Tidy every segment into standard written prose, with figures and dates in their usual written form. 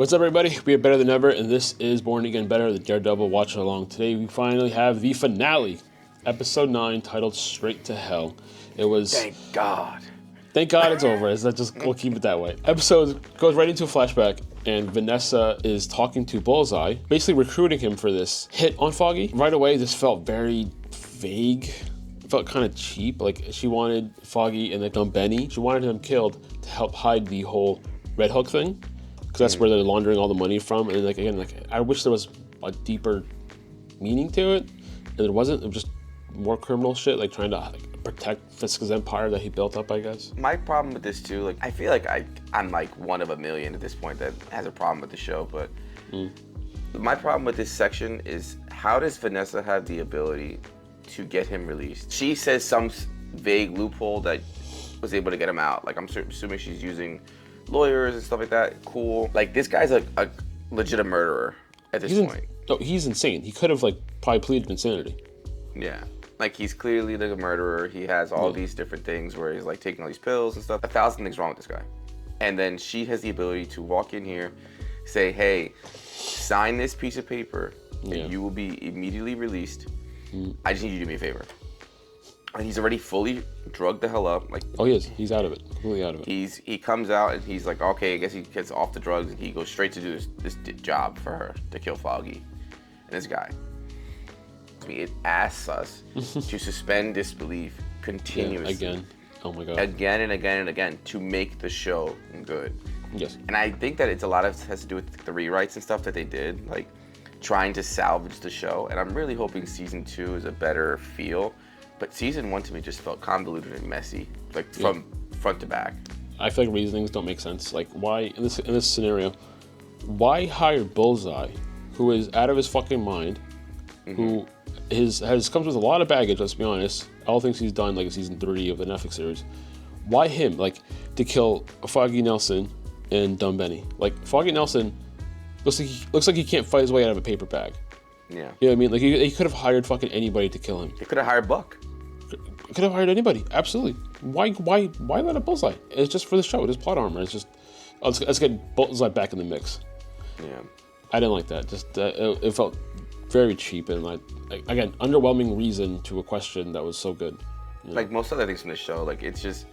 What's up, everybody? We are better than ever, and this is Born Again Better, the Daredevil watch along. Today, we finally have the finale, episode 9, titled "Straight to Hell." It was. Thank God. Thank God it's over. We'll keep it that way. Episode goes right into a flashback, and Vanessa is talking to Bullseye, basically recruiting him for this hit on Foggy. Right away, this felt very vague. It felt kind of cheap. Like she wanted Foggy and then Benny. She wanted him killed to help hide the whole Red Hook thing. Because that's where they're laundering all the money from, and I wish there was a deeper meaning to it, and there wasn't. It was just more criminal shit, like trying to protect Fisk's empire that he built up, I guess. My problem with this too, I feel like I'm like one of a million at this point that has a problem with the show, but my problem with this section is, how does Vanessa have the ability to get him released? She says some vague loophole that was able to get him out. Like, I'm assuming she's using lawyers and stuff like that. Cool. Like, this guy's a legitimate murderer at this point. No, he's insane. He could have probably pleaded insanity. Yeah. Like, he's clearly a murderer. He has all these different things where he's taking all these pills and stuff. 1,000 things wrong with this guy. And then she has the ability to walk in here, say, hey, sign this piece of paper and you will be immediately released. I just need you to do me a favor. And he's already fully drugged the hell up. Oh, he is. He's out of it. Completely out of it. He comes out and he's like, okay, I guess he gets off the drugs, and he goes straight to do this job for her, to kill Foggy and this guy. It asks us to suspend disbelief continuously. Again. Oh my God. Again and again and again, to make the show good. Yes. And I think that has to do with the rewrites and stuff that they did, trying to salvage the show. And I'm really hoping season 2 is a better feel. But season 1 to me just felt convoluted and messy, from front to back. I feel like reasonings don't make sense. Why in this scenario, why hire Bullseye, who is out of his fucking mind, who comes with a lot of baggage? Let's be honest. All things he's done, in season 3 of the Netflix series. Why him? To kill Foggy Nelson and Dumb Benny. Foggy Nelson looks like he can't fight his way out of a paper bag. Yeah. You know what I mean? He could have hired fucking anybody to kill him. He could have hired Buck. Could have hired anybody. Absolutely. Why let a Bullseye? It's just for the show. It is plot armor. It's just, let's get Bullseye back in the mix. Yeah. I didn't like that. Just it felt very cheap, and again, underwhelming reason to a question that was so good. Like most other things from the show, it's just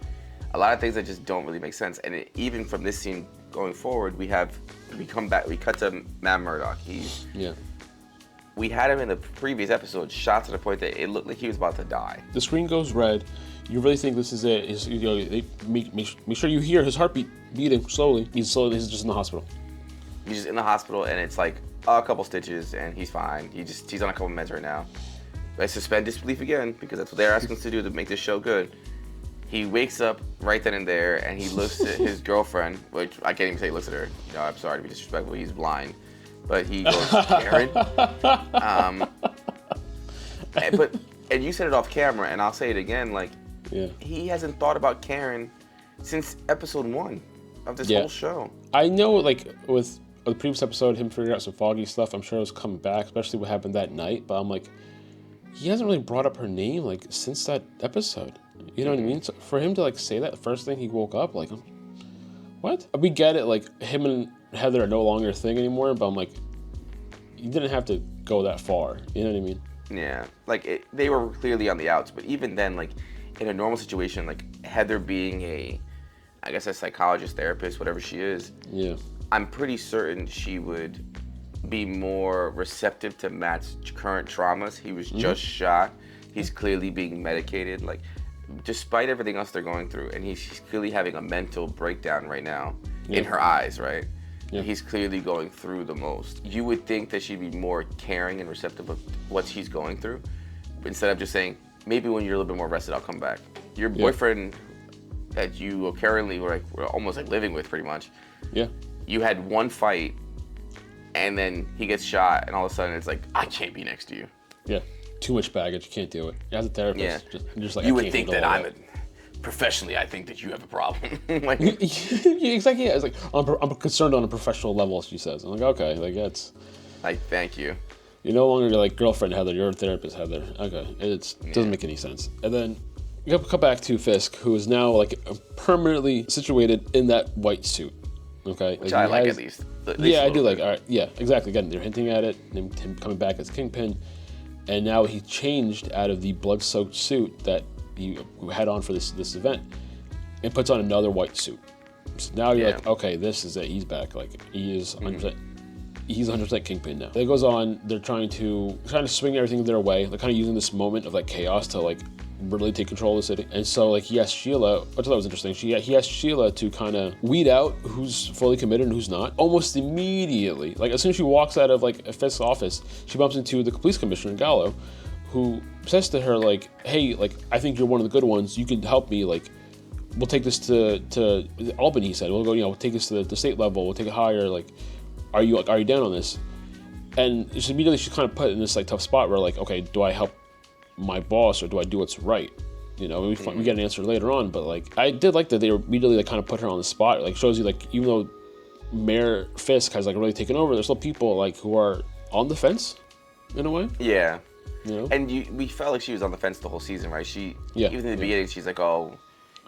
a lot of things that just don't really make sense. And even from this scene going forward, we cut to Matt Murdock. We had him in the previous episode shot to the point that it looked like he was about to die. The screen goes red. You really think this is it? They make sure you hear his heartbeat beating slowly. He's just in the hospital. He's just in the hospital, and it's a couple stitches, and he's fine. He's on a couple meds right now. But I suspend disbelief again, because that's what they're asking us to do to make this show good. He wakes up right then and there, and he looks at his girlfriend, which I can't even say he looks at her. I'm sorry to be disrespectful. He's blind. But he goes, Karen. And you said it off camera, and I'll say it again. He hasn't thought about Karen since episode 1 of this whole show. I know, with the previous episode, him figuring out some Foggy stuff, I'm sure it was coming back, especially what happened that night. But I'm he hasn't really brought up her name since that episode. You know what I mean? So for him to say that the first thing he woke up, what? We get it, him and Heather are no longer a thing anymore, but I'm you didn't have to go that far. You know what I mean? Yeah. They were clearly on the outs, but even then, in a normal situation, Heather being a psychologist, therapist, whatever she is, I'm pretty certain she would be more receptive to Matt's current traumas. He was just shot. He's clearly being medicated. Despite everything else they're going through, and he's clearly having a mental breakdown right now in her eyes, right? Yeah. He's clearly going through the most. You would think that she'd be more caring and receptive of what he's going through, instead of just saying, maybe when you're a little bit more rested, I'll come back. Your boyfriend that you currently were almost living with, pretty much. Yeah. You had one fight, and then he gets shot, and all of a sudden it's I can't be next to you. Yeah. Too much baggage. You can't do it. As a therapist, you would think that professionally, I think that you have a problem. Exactly. Yeah. It's I'm concerned on a professional level, she says. I'm okay. It's. Thank you. You're no longer your girlfriend Heather. You're a therapist Heather. Okay. It doesn't make any sense. And then you come back to Fisk, who is now permanently situated in that white suit. Okay, which I like at least. Yeah, I do like. All right, yeah, exactly. Again, they're hinting at it, and him coming back as Kingpin, and now he changed out of the blood-soaked suit that he had on for this event, and puts on another white suit. So now you're like, okay, this is it. He's back. Like he is 100%. He's 100% Kingpin now. It goes on. They're trying to swing everything their way. They're kind of using this moment of like chaos to like really take control of the city. And so like he asked Sheila, which I thought was interesting. He asked Sheila to kind of weed out who's fully committed and who's not. Almost immediately, like as soon as she walks out of like Fisk's office, she bumps into the police commissioner Gallo, who says to her like, "Hey, like I think you're one of the good ones. You can help me. Like we'll take this to Albany." He said, "We'll go. We'll take this to the state level. We'll take it higher. Like, are you down on this?" And just immediately she's kind of put in this like tough spot where like, okay, do I help my boss or do I do what's right? We get an answer later on, but like I did like that they immediately like kind of put her on the spot. Like shows you like even though Mayor Fisk has like really taken over, there's still people like who are on the fence in a way. Yeah. And we felt like she was on the fence the whole season, right? Even in the beginning, she's like, "Oh,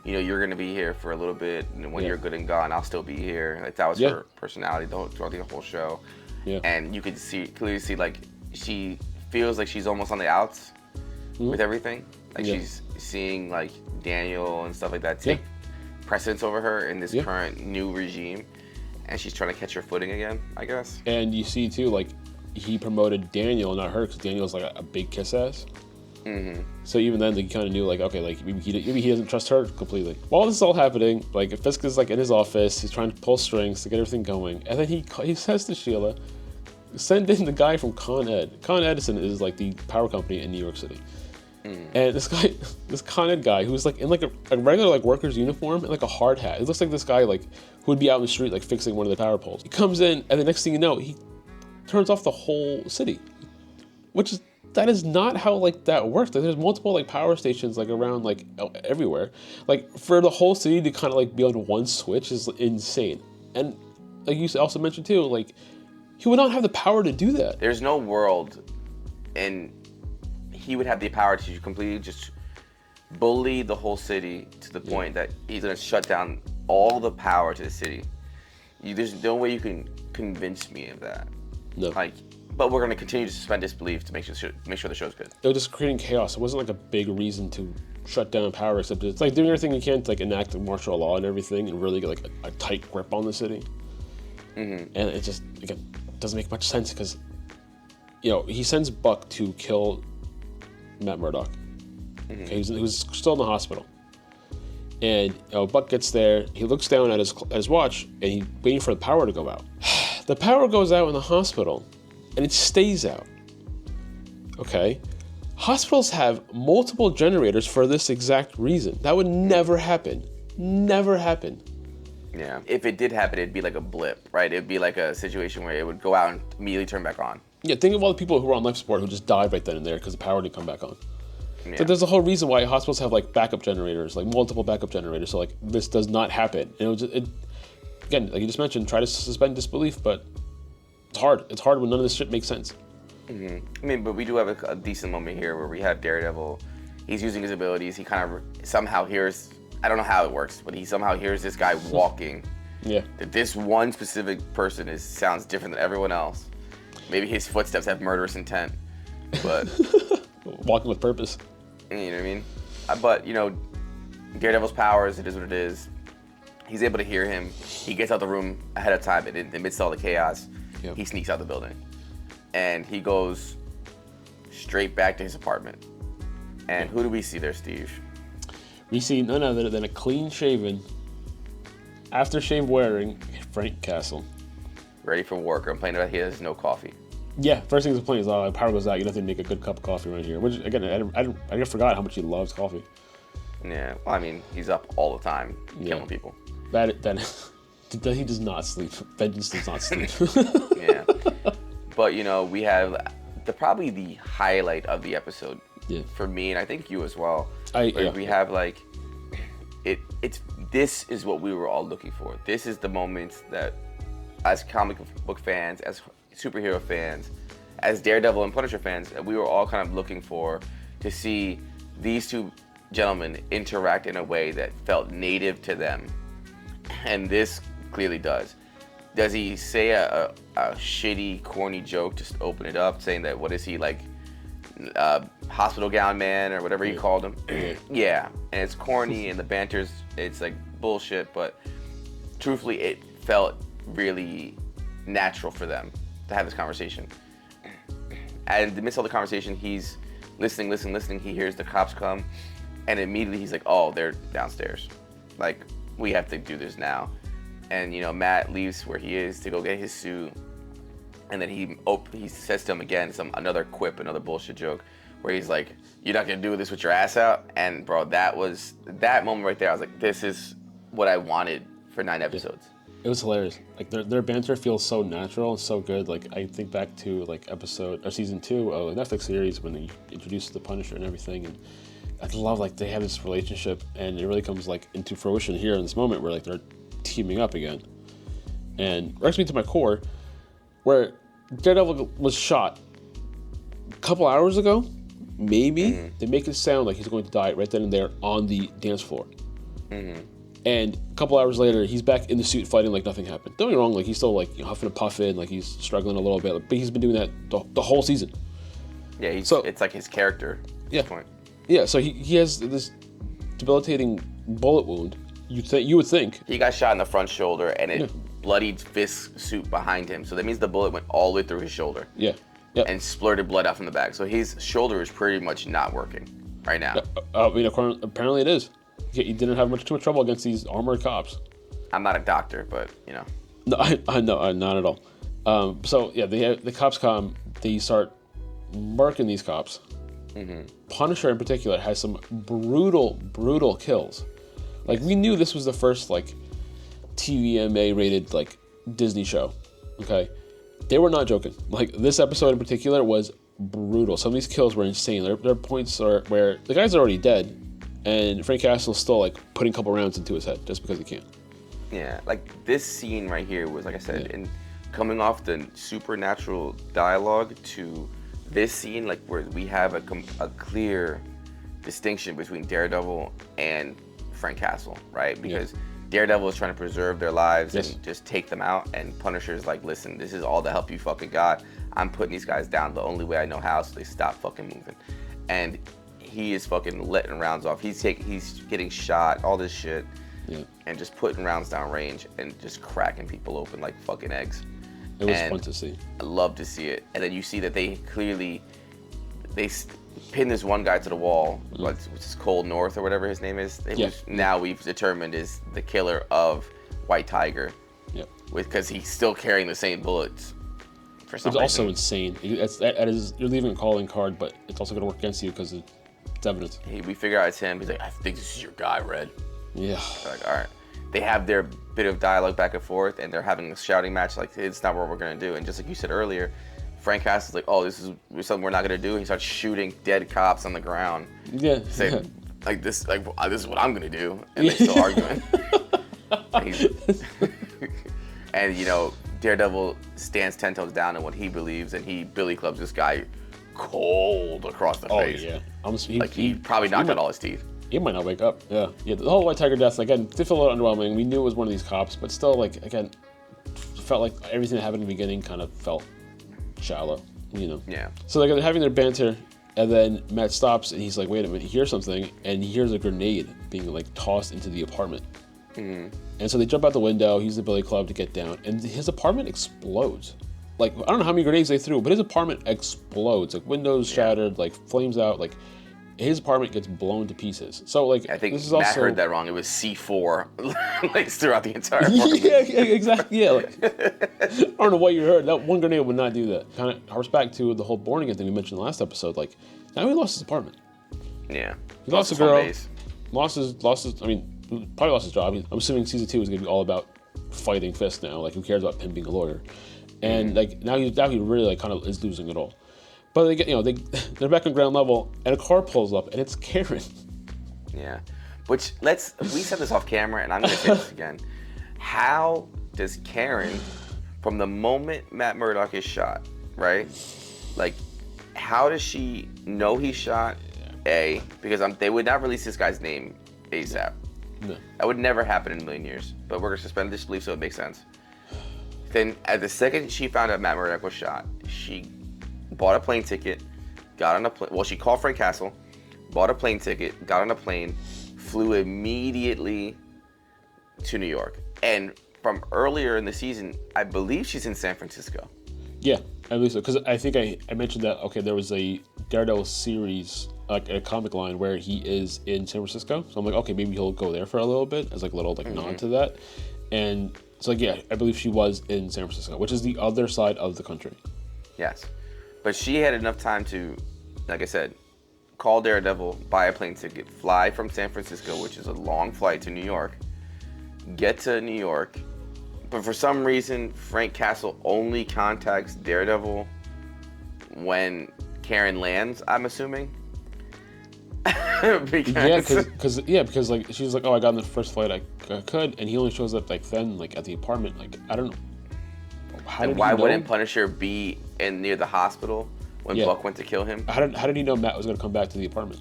you're gonna be here for a little bit, and when you're good and gone, I'll still be here." Like that was her personality throughout the whole show. Yeah. And you could clearly see like she feels like she's almost on the outs with everything. Like she's seeing like Daniel and stuff like that take precedence over her in this current new regime, and she's trying to catch her footing again, I guess. And you see too, like he promoted Daniel, not her, because Daniel's like a big kiss ass. Mm-hmm. So even then, they kind of knew like, okay, like maybe he doesn't trust her completely. While this is all happening, like Fisk is like in his office, he's trying to pull strings to get everything going, and then he says to Sheila, "Send in the guy from Con Ed." Con Edison is like the power company in New York City. And this Con Ed guy who's like in like a regular like worker's uniform and like a hard hat. It looks like this guy like who would be out in the street like fixing one of the power poles. He comes in and the next thing you know, he turns off the whole city, that is not how like that works. Like there's multiple like power stations like around like everywhere. Like for the whole city to kind of like be on one switch is insane. And like you also mentioned too, like he would not have the power to do that. There's no world, and he would have the power to completely just bully the whole city to the point that he's gonna shut down all the power to the city. There's no way you can convince me of that. No. But we're gonna continue to suspend disbelief to make sure the show's good. It was just creating chaos. It wasn't like a big reason to shut down power, except it's like doing everything you can to like enact martial law and everything, and really get like a tight grip on the city. And it just again doesn't make much sense because he sends Buck to kill Matt Murdock. Okay, he was still in the hospital, and Buck gets there. He looks down at his watch, and he's waiting for the power to go out. The power goes out in the hospital, and it stays out. Okay, hospitals have multiple generators for this exact reason. That would never happen. Never happen. Yeah, if it did happen, it'd be like a blip, right? It'd be like a situation where it would go out and immediately turn back on. Yeah, think of all the people who were on life support who just died right then and there because the power didn't come back on. Yeah. So there's a whole reason why hospitals have like backup generators, like multiple backup generators. So like this does not happen. And again, like you just mentioned, try to suspend disbelief, but it's hard. It's hard when none of this shit makes sense. I mean, but we do have a decent moment here where we have Daredevil. He's using his abilities. He kind of somehow hears, I don't know how it works, but he somehow hears this guy walking. That this one specific person sounds different than everyone else. Maybe his footsteps have murderous intent, but walking with purpose. You know what I mean? But Daredevil's powers, it is what it is. He's able to hear him. He gets out the room ahead of time, and amidst all the chaos, he sneaks out the building, and he goes straight back to his apartment. And who do we see there, Steve? We see none other than a clean-shaven, aftershave wearing Frank Castle. Ready for work. Complaining about he has no coffee. Yeah, first thing he's complaining is, power goes out. You don't have to make a good cup of coffee right here. Which, again, I forgot how much he loves coffee. Yeah, well, I mean, he's up all the time killing people. He does not sleep. Vengeance does not sleep. Yeah. But, we have probably the highlight of the episode for me, and I think you as well. We have, like, this is what we were all looking for. This is the moments that, as comic book fans, as superhero fans, as Daredevil and Punisher fans, we were all kind of looking for to see these two gentlemen interact in a way that felt native to them. And this clearly does. does he say a shitty, corny joke just to open it up, saying that, what is he, like, hospital gown man or whatever he called him? Yeah, and it's corny, and the banter's, it's like bullshit, but truthfully, it felt really natural for them to have this conversation. And in the midst of the conversation, he's listening. He hears the cops come, and immediately he's like, "Oh, they're downstairs. Like, we have to do this now." And Matt leaves where he is to go get his suit, and then he says to him again another quip, another bullshit joke, where he's like, "You're not gonna do this with your ass out." And bro, that moment right there. I was like, "This is what I wanted for 9 episodes." It was hilarious. Like their banter feels so natural and so good. Like I think back to like season 2 of the Netflix series when they introduced the Punisher and everything, and I love like they have this relationship, and it really comes like into fruition here in this moment where like they're teaming up again, and wrecks me to my core, where Daredevil was shot a couple hours ago, maybe. Mm-hmm. They make it sound like he's going to die right then and there on the dance floor. Mm-hmm. And a couple hours later, he's back in the suit fighting like nothing happened. Don't get me wrong, like he's still like huffing and puffing, like he's struggling a little bit, but he's been doing that the whole season. Yeah, it's like his character at this point. Yeah, so he has this debilitating bullet wound. You would think he got shot in the front shoulder, and it bloodied Fisk's suit behind him. So that means the bullet went all the way through his shoulder. Yeah. And splurted blood out from the back. So his shoulder is pretty much not working right now. I mean, apparently it is. He didn't have too much trouble against these armored cops. I'm not a doctor, but No, I know, not at all. So yeah, the cops come. They start murking these cops. Mm-hmm. Punisher in particular has some brutal kills. Like we knew this was the first like TVMA rated like Disney show. Okay, they were not joking. Like this episode in particular was brutal. Some of these kills were insane. There are points where the guy's already dead, and Frank Castle's still like putting a couple rounds into his head just because he can. Yeah, like this scene right here was, like I said, in coming off the supernatural dialogue to this scene, like where we have a clear distinction between Daredevil and Frank Castle, right? Because Daredevil is trying to preserve their lives and just take them out, and Punisher's like, "Listen, this is all the help you fucking got. I'm putting these guys down the only way I know how, so they stop fucking moving." And he is fucking letting rounds off. He's getting shot, all this shit, and just putting rounds down range and just cracking people open like fucking eggs. It was fun to see. I love to see it. And then you see that they pin this one guy to the wall, which is Cole North or whatever his name is. Now we've determined is the killer of White Tiger. Yeah. Because he's still carrying the same bullets. For some reason. It's also insane. You're leaving a calling card, but it's also going to work against you because it's evidence. We figure out it's him. He's like, "I think this is your guy, Red." Yeah. They're like, all right. They have their bit of dialogue back and forth, and they're having a shouting match. Like, it's not what we're gonna do. And just like you said earlier, Frank Castle's like, "Oh, this is something we're not gonna do." And he starts shooting dead cops on the ground. Yeah. Saying, this is what I'm gonna do. And they're still arguing. And Daredevil stands 10 toes down in what he believes, and he billy clubs this guy cold across the face. Yeah. He probably knocked out all his teeth. He might not wake up. Yeah. The whole White Tiger death, again, did feel a little underwhelming. We knew it was one of these cops, but still, like, again, felt like everything that happened in the beginning kind of felt shallow, Yeah. So they're having their banter, and then Matt stops, and he's like, wait a minute, he hears something, and he hears a grenade being, like, tossed into the apartment. Mm-hmm. And so they jump out the window, use the billy club to get down, and his apartment explodes. Like, I don't know how many grenades they threw, but his apartment explodes. Like, windows shattered, like, flames out, like, his apartment gets blown to pieces. So, like, I think this is Matt heard that wrong. It was C4 like throughout the entire apartment. Yeah, exactly. Yeah, like, I don't know what you heard. That one grenade would not do that. Kind of harps back to the whole born again thing we mentioned in the last episode. Like, now he lost his apartment. Yeah. He lost a girl. Lost his. I mean, probably lost his job. I'm assuming season 2 is going to be all about fighting Fisk now. Like, who cares about him being a lawyer? And like now he really like kind of is losing it all. But they get they're back on ground level, and a car pulls up, and it's Karen. Yeah, we said this off camera, and I'm gonna say this again. How does Karen, from the moment Matt Murdock is shot, right? Like, how does she know he's shot? A, because they would not release this guy's name ASAP. No. That would never happen in a million years. But we're gonna suspend disbelief, so it makes sense. Then at the second she found out Matt Murdock was shot, she bought a plane ticket, got on a plane. Well, she called Frank Castle, bought a plane ticket, got on a plane, flew immediately to New York. And from earlier in the season, I believe she's in San Francisco. Yeah, I believe so. Because I think I mentioned that, okay, there was a Daredevil series, like a comic line where he is in San Francisco. So I'm like, okay, maybe he'll go there for a little bit as like a little like nod to that. And so like, yeah, I believe she was in San Francisco, which is the other side of the country. Yes. But she had enough time to, like I said, call Daredevil, buy a plane ticket, fly from San Francisco, which is a long flight, to New York, get to New York. But for some reason, Frank Castle only contacts Daredevil when Karen lands, I'm assuming. because like she's like, oh, I got on the first flight I could, and he only shows up like then, like at the apartment. Like I don't know. Why wouldn't Punisher be near the hospital when Buck went to kill him? How did he know Matt was gonna come back to the apartment?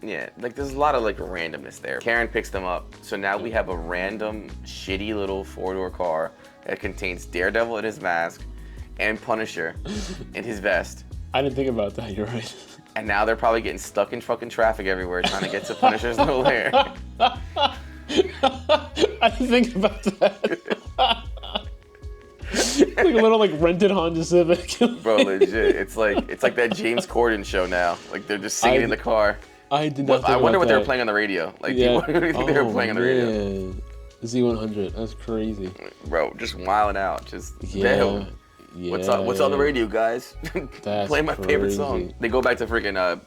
Yeah, like there's a lot of like randomness there. Karen picks them up, so now we have a random shitty little 4-door car that contains Daredevil in his mask and Punisher in his vest. I didn't think about that. You're right. And now they're probably getting stuck in fucking traffic everywhere trying to get to Punisher's little lair. I didn't think about that. Like a little like rented Honda Civic. Bro, legit. It's like that James Corden show now. Like they're just singing in the car. I did not. I wonder what they were playing on the radio. Like, what do you think they were playing on the radio? Z100. That's crazy. Bro, just wilding out. Just What's on the radio, guys? Play my favorite song. They go back to freaking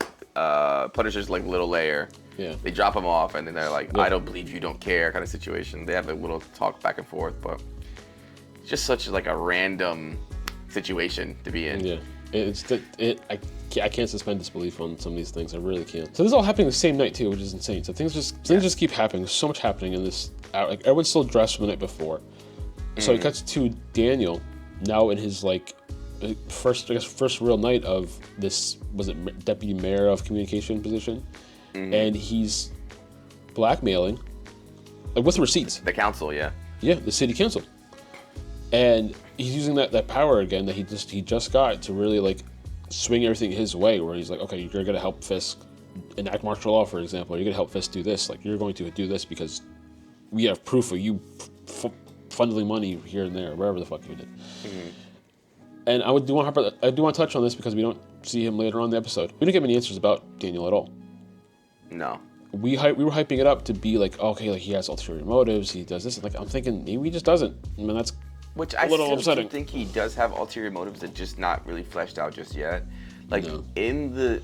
Punisher's like little lair. Yeah. They drop him off, and then they're like, "I don't believe you don't care" kind of situation. They have a little talk back and forth, but it's just such like a random situation to be in. Yeah. I can't suspend disbelief on some of these things. I really can't. So this is all happening the same night too, which is insane. So things just keep happening. There's so much happening in this. Like everyone's still dressed from the night before. So it cuts to Daniel now in his like first real night of this, was it deputy mayor of communication position, and he's blackmailing like with receipts. The council, yeah, the city council, and he's using that power again that he just got to really like swing everything his way, where he's like, okay, you're gonna help Fisk enact martial law, for example, or you're gonna help Fisk do this, like you're going to do this because we have proof of you funneling money here and there, wherever the fuck you did. And I do want to touch on this because we don't see him later on in the episode. We didn't get many answers about Daniel at all. No. We were hyping it up to be like, okay, like he has ulterior motives, he does this. And like I'm thinking maybe he just doesn't. I mean, that's which a little upsetting. I think he does have ulterior motives that just not really fleshed out just yet. Like in the,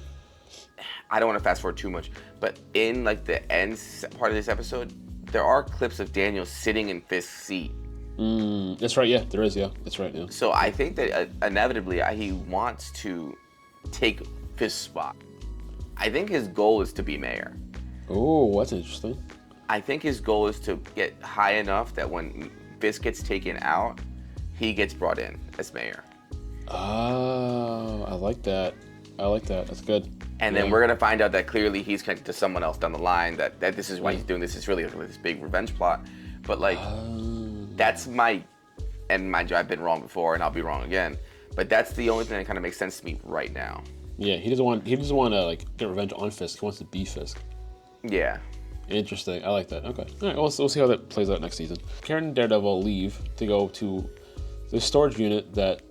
I don't want to fast forward too much, but in like the end part of this episode, there are clips of Daniel sitting in Fisk's seat. That's right, yeah, there is, yeah, that's right, yeah. So I think that inevitably he wants to take Fisk's spot. I think his goal is to be mayor. Oh, that's interesting. I think his goal is to get high enough that when Fisk gets taken out, he gets brought in as mayor. Oh, I like that. That's good. And then we're going to find out that clearly he's connected to someone else down the line, that this is why he's doing this. It's really like this big revenge plot. But like, that's mind you, I've been wrong before and I'll be wrong again. But that's the only thing that kind of makes sense to me right now. Yeah, he doesn't want to like get revenge on Fisk. He wants to be Fisk. Yeah. Interesting. I like that. Okay. All right. We'll see how that plays out next season. Karen and Daredevil leave to go to the storage unit that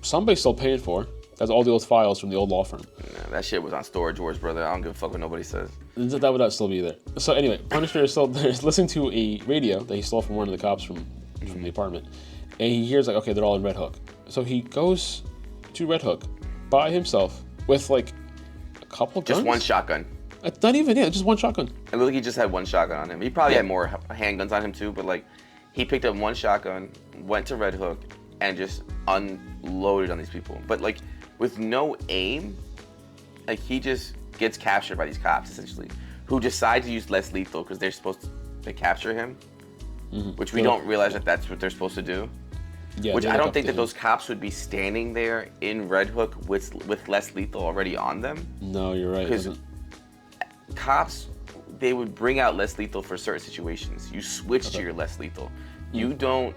somebody's still paying for. That's all the old files from the old law firm. Nah, that shit was on Storage Wars, brother. I don't give a fuck what nobody says. That would not still be there. So anyway, Punisher is still there, listening to a radio that he stole from one of the cops from the apartment. And he hears like, okay, they're all in Red Hook. So he goes to Red Hook by himself with like a couple guns. Just one shotgun. Not even, just one shotgun. It looked like he just had one shotgun on him. He probably had more handguns on him too, but like he picked up one shotgun, went to Red Hook, and just unloaded on these people. But like with no aim, like he just gets captured by these cops essentially, who decide to use less lethal because they're supposed to capture him, which we don't realize that that's what they're supposed to do. Yeah, which I don't think that those cops would be standing there in Red Hook with less lethal already on them. No, you're right. Because cops, they would bring out less lethal for certain situations. You switch to your less lethal. You don't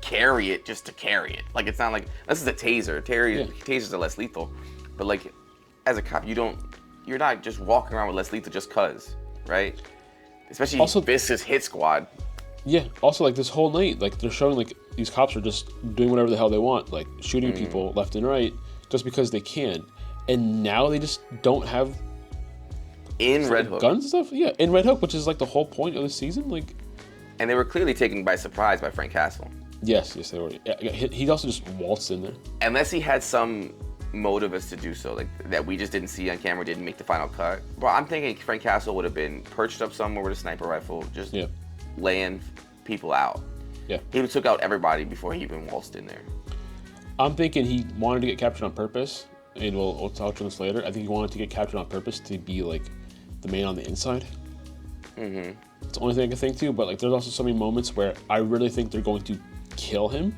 carry it just to carry it. Like, it's not like, this is a taser. Tasers are less lethal. But, like, as a cop, you're not just walking around with less lethal just cause, right? Especially also, Fisk's hit squad. Yeah. Also, like, this whole night, like, they're showing, like, these cops are just doing whatever the hell they want, like, shooting people left and right just because they can. And now they just don't have Red Hook guns and stuff. Yeah, in Red Hook, which is like the whole point of the season. Like, and they were clearly taken by surprise by Frank Castle. Yes, they were. He also just waltzed in there. Unless he had some motive as to do so, like that we just didn't see on camera, didn't make the final cut. But I'm thinking Frank Castle would have been perched up somewhere with a sniper rifle, just laying people out. Yeah, he took out everybody before he even waltzed in there. I'm thinking he wanted to get captured on purpose, and we'll talk to this later. I think he wanted to get captured on purpose to be like the man on the inside. It's the only thing I can think too, but like there's also so many moments where I really think they're going to kill him.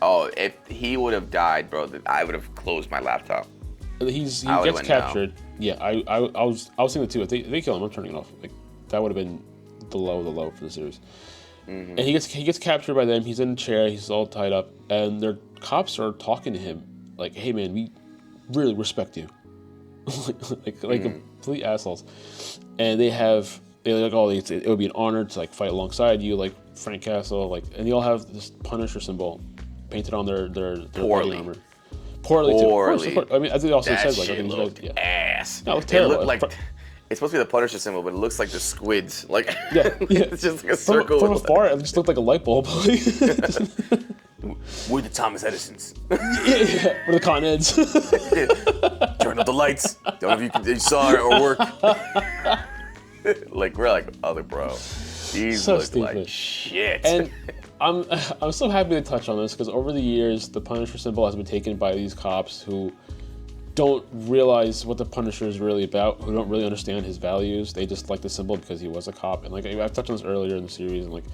Oh, if he would have died, bro, I would have closed my laptop. He gets captured. No. Yeah, I was thinking too. If they kill him, I'm turning it off. Like that would have been the low for the series. And he gets captured by them. He's in a chair. He's all tied up, and their cops are talking to him like, "Hey man, we really respect you." like complete assholes. And they're like, oh, it would be an honor to like fight alongside you, like Frank Castle, like, and they all have this Punisher symbol painted on their poorly armor. Poorly. I mean, as it also says, like, it looked ass. No, it was terrible. It looked like it's supposed to be the Punisher symbol, but it looks like the squids. Like, yeah. It's just like a circle. From afar, it just looked like a light bulb. We're the Thomas Edisons. Yeah. We're the Con Eds. Turn up the lights. Don't know if you saw it or work. Like, we're like, other bro. These so look stupid. like shit. And I'm so happy to touch on this because over the years, the Punisher symbol has been taken by these cops who don't realize what the Punisher is really about, who don't really understand his values. They just like the symbol because he was a cop. And like I've touched on this earlier in the series, and like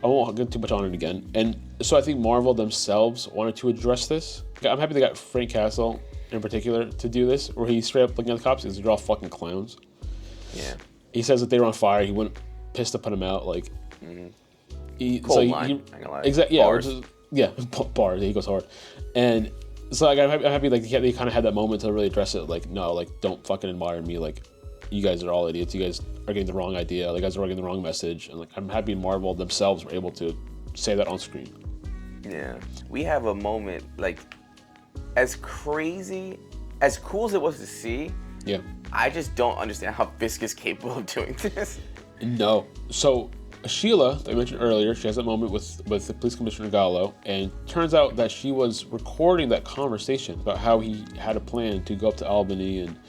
I won't get too much on it again. And so I think Marvel themselves wanted to address this. I'm happy they got Frank Castle in particular to do this, where he's straight up looking at the cops and they're all fucking clowns. Yeah. He says that they were on fire. He wouldn't piss to put him out. Like, cold line. Exactly. Yeah. Bars. Bars. He goes hard. And so like, I'm happy like they kind of had that moment to really address it. Like, no, like don't fucking admire me. Like, you guys are all idiots. You guys are getting the wrong idea. Like, you guys are getting the wrong message. And like, I'm happy Marvel themselves were able to say that on screen. Yeah. We have a moment like as crazy, as cool as it was to see. Yeah. I just don't understand how Fisk is capable of doing this. No. So Sheila, that I mentioned earlier, she has that moment with the police commissioner Gallo, and turns out that she was recording that conversation about how he had a plan to go up to Albany and,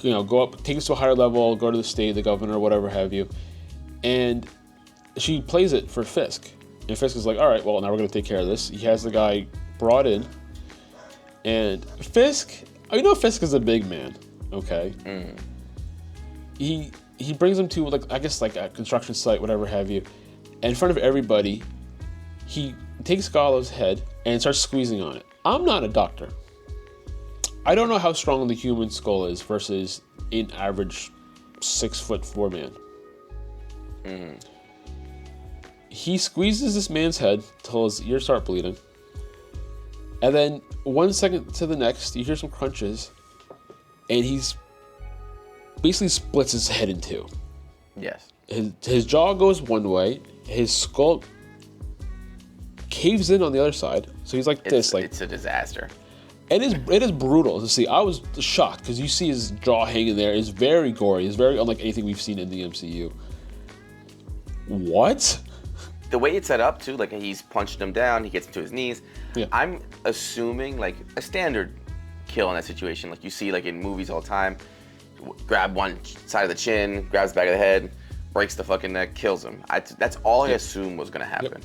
you know, go up, take us to a higher level, go to the state, the governor, whatever have you. And she plays it for Fisk. And Fisk is like, all right, well, now we're going to take care of this. He has the guy brought in. And Fisk, you know Fisk is a big man, okay? He brings him to, like, I guess, like a construction site, whatever have you. And in front of everybody, he takes Gallo's head and starts squeezing on it. I'm not a doctor. I don't know how strong the human skull is versus an average 6'4" man. He squeezes this man's head till his ears start bleeding. And then 1 second to the next, you hear some crunches, and he's basically splits his head in two. Yes. His jaw goes one way, his skull caves in on the other side, so he's like this. Like, it's a disaster. It is brutal to see. I was shocked because you see his jaw hanging there. It's very gory. It's very unlike anything we've seen in the MCU. What? The way it's set up too, like he's punched him down, he gets him to his knees. Yeah. I'm assuming like a standard kill in that situation, like you see like in movies all the time. Grab one side of the chin, grabs the back of the head, breaks the fucking neck, kills him. That's all I assumed was gonna happen. Yep.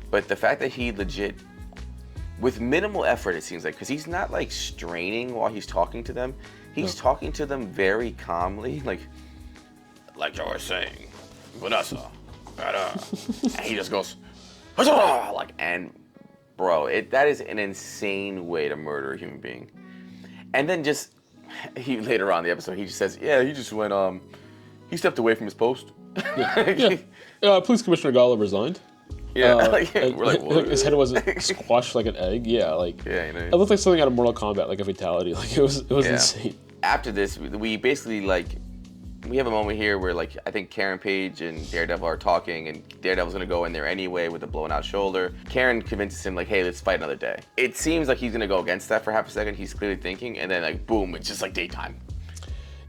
But the fact that he legit, with minimal effort, it seems like, because he's not like straining while he's talking to them. He's talking to them very calmly, like you were saying, Vanessa. And he just goes, like, and bro, that is an insane way to murder a human being. And then just later on in the episode, he just says, yeah, he just went, he stepped away from his post. Police Commissioner Gallo resigned. Yeah, we're like, what? His head wasn't squashed like an egg. Yeah, like it looked like something out of Mortal Kombat, like a fatality. Like it was insane. After this, we basically we have a moment here where I think Karen Page and Daredevil are talking, and Daredevil's gonna go in there anyway with a blown out shoulder. Karen convinces him hey, let's fight another day. It seems like he's gonna go against that for half a second. He's clearly thinking, and then boom, it's just daytime.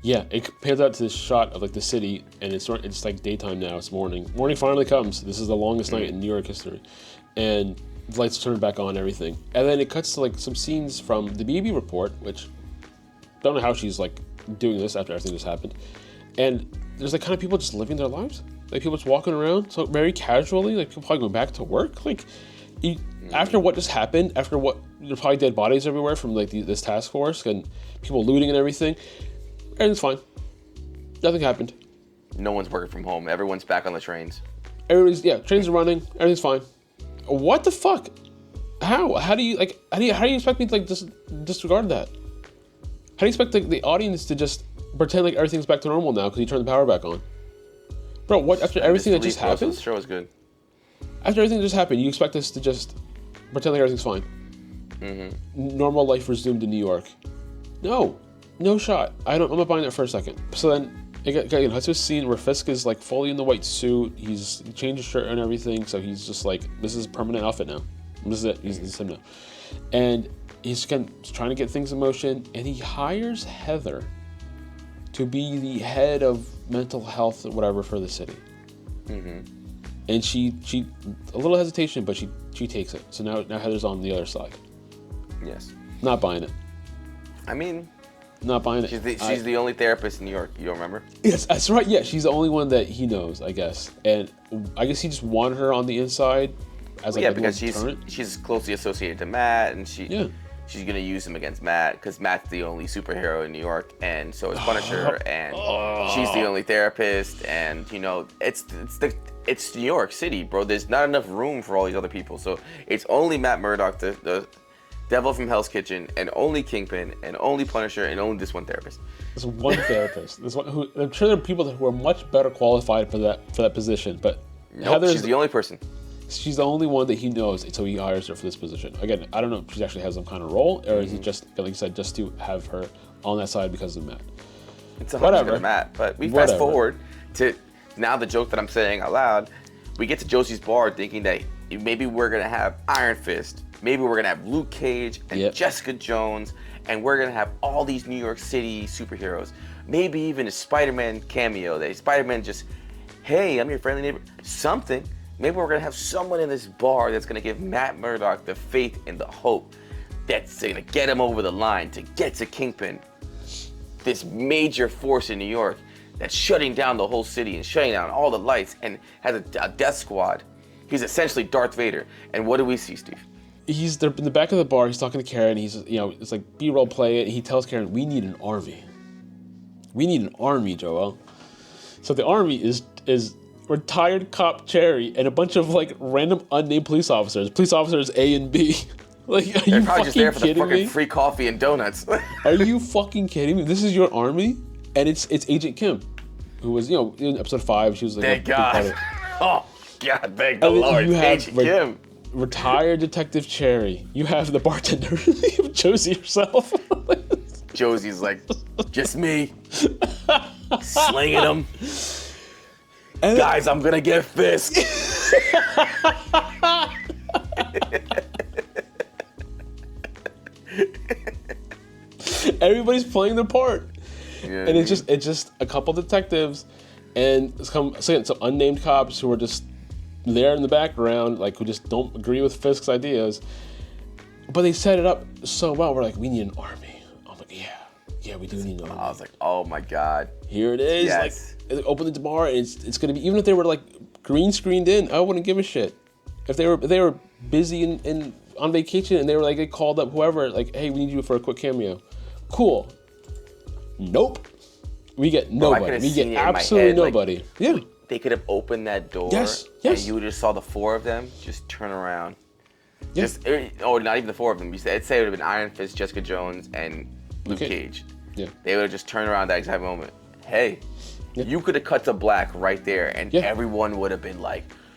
Yeah, it pans out to this shot of the city, and it's daytime now. It's morning. Morning finally comes. This is the longest night in New York history, and the lights turn back on, everything, and then it cuts to some scenes from the BB report, which don't know how she's doing this after everything just happened, and there's kind of people just living their lives, people just walking around, so very casually, people probably going back to work, after what just happened, after what there's probably dead bodies everywhere from this task force and people looting and everything. Everything's fine. Nothing happened. No one's working from home. Everyone's back on the trains. Trains are running. Everything's fine. What the fuck? How do you how do you expect me to just disregard that? How do you expect the audience to just pretend everything's back to normal now because you turned the power back on? Bro, what after everything that just happened? The show is good. After everything that just happened, you expect us to just pretend everything's fine? Mm-hmm. Normal life resumed in New York. No shot. I'm not buying that for a second. So then it cuts to a scene where Fisk is fully in the white suit. He changed his shirt and everything, so he's just this is permanent outfit now. This is it. He's him now. And he's trying to get things in motion, and he hires Heather to be the head of mental health or whatever for the city. Mm-hmm. And she a little hesitation, but she takes it. So now Heather's on the other side. Yes. Not buying it. I mean, not buying it. She's the only therapist in New York. You don't remember? Yes, that's right. Yeah, she's the only one that he knows, I guess. And I guess he just wanted her on the inside as because she's closely associated to Matt, and she's gonna use him against Matt because Matt's the only superhero in New York, and so is Punisher, and she's the only therapist, and it's New York City, bro. There's not enough room for all these other people, so it's only Matt Murdock, the Devil from Hell's Kitchen, and only Kingpin, and only Punisher, and only this one therapist. This one therapist. This one who I'm sure there are people who are much better qualified for that position, but nope, she's the only person. She's the only one that he knows, so he hires her for this position. Again, I don't know if she actually has some kind of role, or is it just, like you said, just to have her on that side because of Matt? It's 100% of Matt, but we fast forward to now the joke that I'm saying out loud. We get to Josie's bar thinking that maybe we're going to have Iron Fist, maybe we're going to have Luke Cage and Jessica Jones, and we're going to have all these New York City superheroes. Maybe even a Spider-Man cameo. Spider-Man just, hey, I'm your friendly neighbor. Something. Maybe we're going to have someone in this bar that's going to give Matt Murdock the faith and the hope that's going to get him over the line to get to Kingpin, this major force in New York that's shutting down the whole city and shutting down all the lights and has a death squad. He's essentially Darth Vader. And what do we see, Steve? He's there in the back of the bar. He's talking to Karen. He's, it's like B-roll play it. He tells Karen, "We need an army. We need an army, Joel." So the army is retired cop Cherry and a bunch of random unnamed police officers A and B. Are They're you probably just there for the fucking fucking free coffee and donuts. Are you fucking kidding me? This is your army, and it's Agent Kim, who was in episode 5. She was thank God. Oh God, thank the Lord. You have Agent Kim. Retired Detective Cherry. You have the bartender. You have Josie herself. Josie's just me, slinging them. And guys, I'm gonna get Fisk. Everybody's playing their part, and it's just a couple detectives, and so unnamed cops who are just there in the background, who just don't agree with Fisk's ideas, but they set it up so well. We're we need an army. I'm yeah, we do need an army. I was oh my God, here it is. Yes. Open the bar, and it's gonna be, even if they were green screened in, I wouldn't give a shit. If they were busy and on vacation and they called up whoever, hey, we need you for a quick cameo. Cool. Nope. We get nobody. We get absolutely nobody. Yeah. They could have opened that door. Yes. And you just saw the 4 of them just turn around. Yes. Not even the 4 of them. I'd say it would have been Iron Fist, Jessica Jones, and Luke Cage. Yeah. They would have just turned around that exact moment. Hey, you could have cut to black right there, and everyone would have been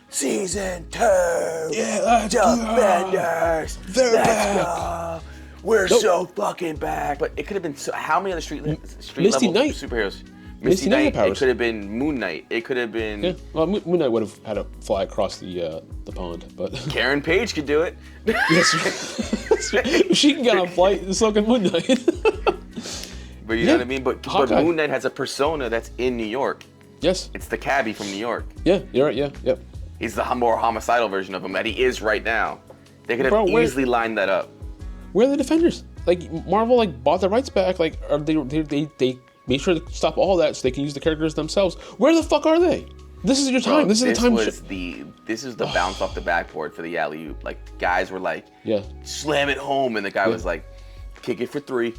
Season 2. Yeah, let's Defenders. They're Let's back. go. We're so fucking back. But it could have been how many other street Misty level Knight. superheroes? Misty Knight Knight. It powers. could have been Moon Knight. It could have been. Yeah. Well, Moon Knight would have had to fly across the pond, but Karen Page could do it. yes, she can get on a flight. So can Moon Knight. But you know what I mean? But Moon Knight has a persona that's in New York. Yes. It's the cabbie from New York. Yeah, you're right. Yeah, yep. He's the more homicidal version of him that he is right now. They could have easily lined that up. Where are the Defenders? Like Marvel, like bought the rights back. Like they made sure to stop all that so they can use the characters themselves. Where the fuck are they? This is your time. Bro, this is the time. This is the bounce off the backboard for the alley oop. Like guys were like, yeah, slam it home, and the guy was like, kick it for 3.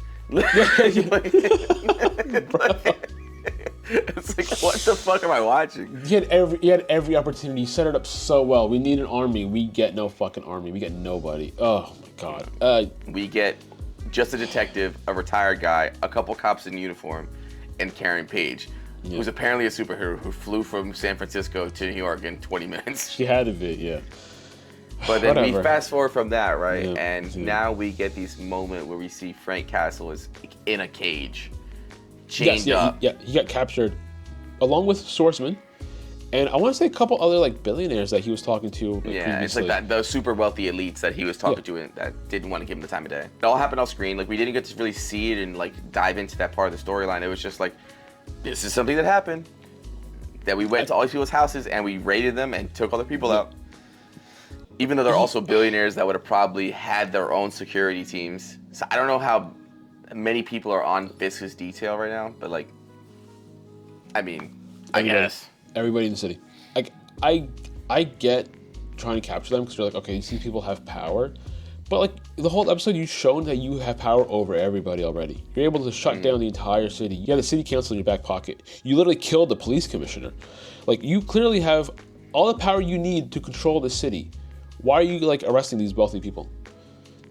It's like, what the fuck am I watching? He had every opportunity. He set it up so well. We need an army. We get no fucking army. We get nobody. Oh my god. We get just a detective, a retired guy, a couple cops in uniform, and Karen Page, who's apparently a superhero who flew from San Francisco to New York in 20 minutes. She had to be, yeah. But then we fast forward from that, right? Yeah, and now we get this moment where we see Frank Castle is in a cage, chained up. He got captured, along with Swordsman, and I want to say a couple other like billionaires that he was talking to. Yeah, it's like that those super wealthy elites that he was talking to and that didn't want to give him the time of day. It all happened off screen. Like we didn't get to really see it and like dive into that part of the storyline. It was just like, this is something that happened. That we went to all these people's houses and we raided them and took all their people out. Even though they're also billionaires that would have probably had their own security teams. So I don't know how many people are on Fisk's detail right now, but like, I mean, I guess. Everybody in the city. Like, I get trying to capture them because you're like, okay, these people have power. But like, the whole episode, you've shown that you have power over everybody already. You're able to shut down the entire city. You have the city council in your back pocket. You literally killed the police commissioner. Like, you clearly have all the power you need to control the city. Why are you like arresting these wealthy people?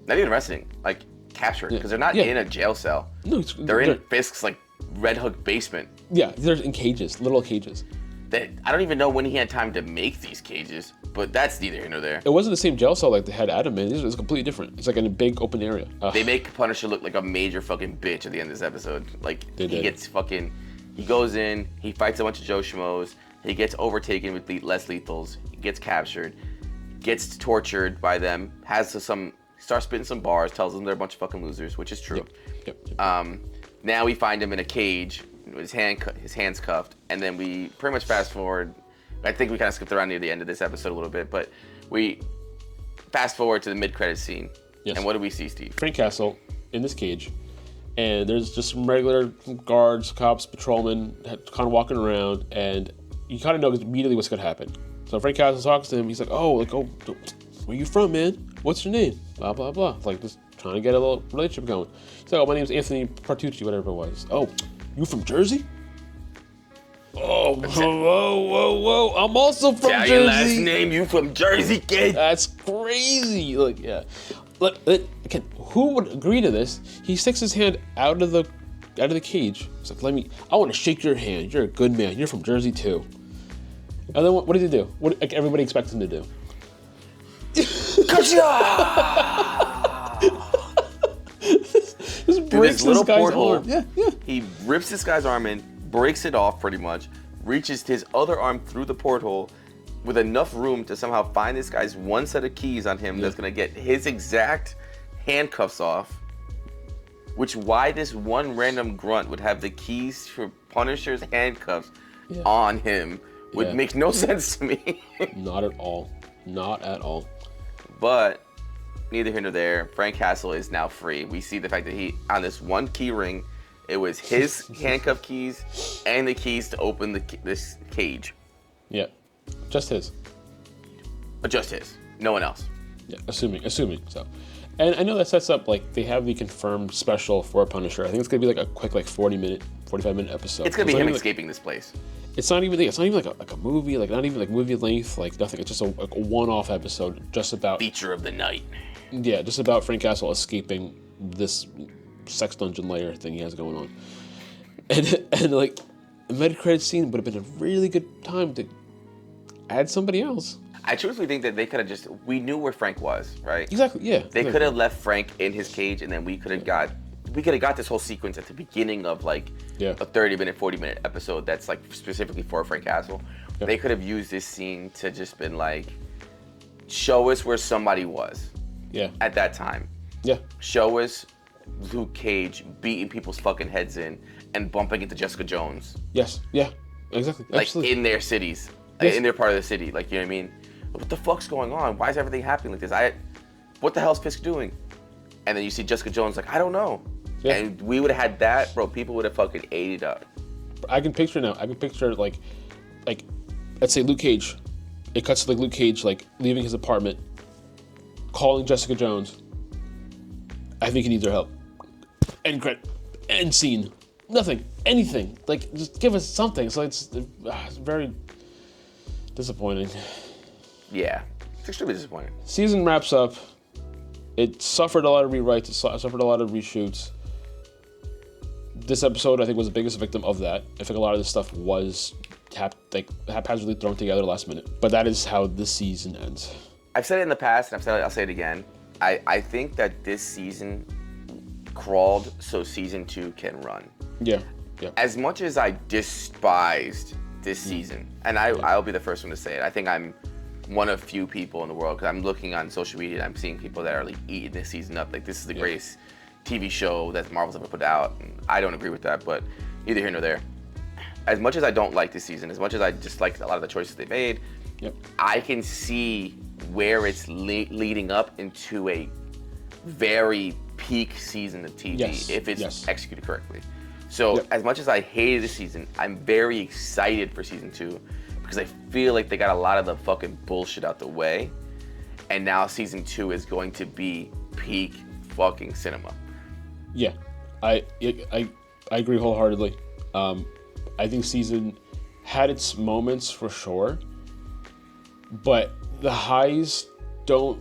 Not even arresting, like captured, because they're not in a jail cell. No, they're in Fisk's like Red Hook basement. Yeah, they're in cages, little cages. I don't even know when he had time to make these cages, but that's neither here nor there. It wasn't the same jail cell like they had Adam in. It was completely different. It's like in a big open area. They make Punisher look like a major fucking bitch at the end of this episode. Like he goes in, he fights a bunch of Joe Schmoes, he gets overtaken with less lethals, he gets captured, gets tortured by them, starts spitting some bars, tells them they're a bunch of fucking losers, which is true. Yep. Now we find him in a cage with his hands cuffed, and then we pretty much fast forward. I think we kind of skipped around near the end of this episode a little bit, but we fast forward to the mid-credits scene. Yes. And what do we see, Steve? Frank Castle in this cage, and there's just some regular guards, cops, patrolmen kind of walking around, and you kind of know immediately what's going to happen. So Frank Castle talks to him. He's like, where you from, man? What's your name? Blah, blah, blah. Like, just trying to get a little relationship going. He's like, my name's Anthony Partucci, whatever it was. Oh, you from Jersey? Oh, whoa. I'm also from Jersey. Your last name, you from Jersey, kid. That's crazy. Like, yeah. Look, again, who would agree to this? He sticks his hand out of the cage. He's like, I want to shake your hand. You're a good man. You're from Jersey, too. And then what did he do? What like everybody expects him to do? Just breaks this guy's arm. Yeah. He rips this guy's arm in, breaks it off pretty much, reaches his other arm through the porthole with enough room to somehow find this guy's one set of keys on him that's going to get his exact handcuffs off. Why this one random grunt would have the keys for Punisher's handcuffs on him would make no sense to me. Not at all. But neither here nor there. Frank Castle is now free. We see the fact that he, on this one key ring, it was his handcuff keys and the keys to open this cage. Yeah, just his. But just his. No one else. Yeah, assuming so. And I know that sets up, like, they have the confirmed special for Punisher. I think it's going to be, like, a quick, like, 45-minute episode. It's going to be him escaping this place. It's not even like a movie, like, not even, like, movie length, like, nothing. It's just a one-off episode just about... Feature of the night. Yeah, just about Frank Castle escaping this sex dungeon lair thing he has going on. And like, the mid-credits scene would have been a really good time to add somebody else. I truthfully think that they could have we knew where Frank was, right? Exactly. Yeah. They could have left Frank in his cage, and then we could have got this whole sequence at the beginning of like a 30-minute, 40-minute episode that's like specifically for Frank Castle. Yeah. They could have used this scene to just been like, show us where somebody was. Yeah. At that time. Yeah. Show us Luke Cage beating people's fucking heads in and bumping into Jessica Jones. Yes. Yeah. Exactly. Like Absolutely. in their cities, in their part of the city. Like, you know what I mean? What the fuck's going on? Why is everything happening like this? What the hell's Fisk doing? And then you see Jessica Jones like, I don't know. Yeah. And we would have had that, bro. People would have fucking ate it up. I can picture now. I can picture like, let's say Luke Cage. It cuts to like Luke Cage like leaving his apartment, calling Jessica Jones. I think he needs her help. End credit. End scene. Nothing. Anything. Like, just give us something. So it's very disappointing. Yeah. It's extremely disappointing. Season wraps up. It suffered a lot of rewrites. It suffered a lot of reshoots. This episode, I think, was the biggest victim of that. I think a lot of this stuff was haphazardly thrown together last minute. But that is how this season ends. I've said it in the past, and I'll say it again. I think that this season crawled so season 2 can run. Yeah. Yeah. As much as I despised this season, and I'll be the first one to say it, I think I'm one of few people in the world, because I'm looking on social media and I'm seeing people that are like eating this season up. Like, this is the greatest TV show that Marvel's ever put out. And I don't agree with that, but neither here nor there. As much as I don't like this season, as much as I disliked a lot of the choices they made, I can see where it's leading up into a very peak season of TV if it's executed correctly. So as much as I hated this season, I'm very excited for season 2 because I feel like they got a lot of the fucking bullshit out the way, and now season 2 is going to be peak fucking cinema. Yeah, I agree wholeheartedly. I think season had its moments for sure, but the highs don't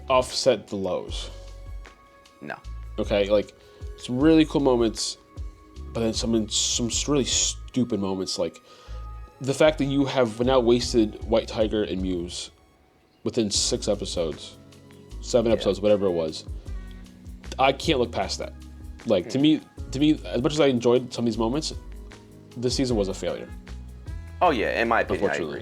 offset the lows. No. Okay, like some really cool moments, but then some really stupid moments, like the fact that you have now wasted White Tiger and Muse within 6 episodes, 7 episodes, whatever it was. I can't look past that. Like to me, as much as I enjoyed some of these moments, this season was a failure. Oh yeah, in my opinion, I agree.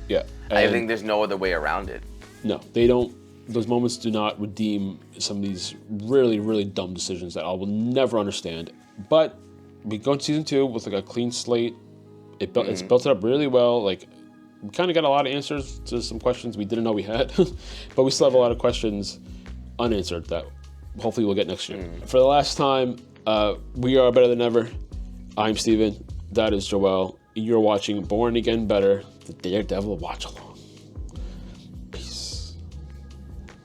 Yeah, I think there's no other way around it. No, they don't. Those moments do not redeem some of these really, really dumb decisions that I will never understand. But we go into season 2 with like a clean slate. It's built it up really well. Like, we kind of got a lot of answers to some questions we didn't know we had, but we still have a lot of questions unanswered that hopefully we'll get next year. For the last time, we are better than ever. I'm Steven. That is Joel. You're watching Born Again Better, the Daredevil watch along.